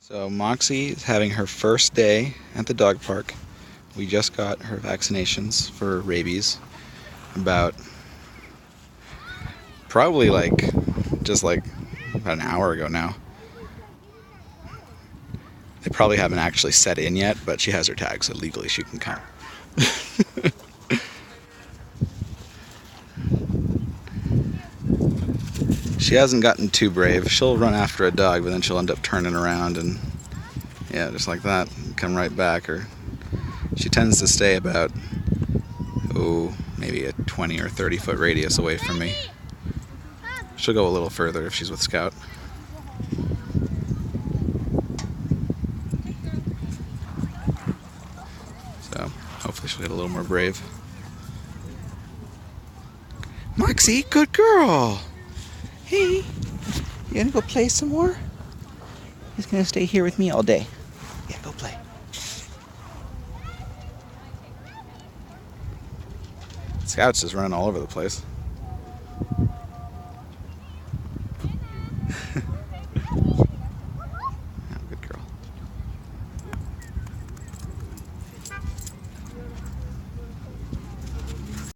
So Moxie is having her first day at the dog park. We just got her vaccinations for rabies about probably just about an hour ago now. They probably haven't actually set in yet, but she has her tag, so legally she can come. She hasn't gotten too brave. She'll run after a dog, but then she'll end up turning around and, yeah, just like that, come right back. Or she tends to stay about, maybe a 20 or 30 foot radius away from me. She'll go a little further if she's with Scout. So hopefully she'll get a little more brave. Moxie, good girl. Hey, you gonna go play some more? He's gonna stay here with me all day. Yeah, go play. Scout's just running all over the place.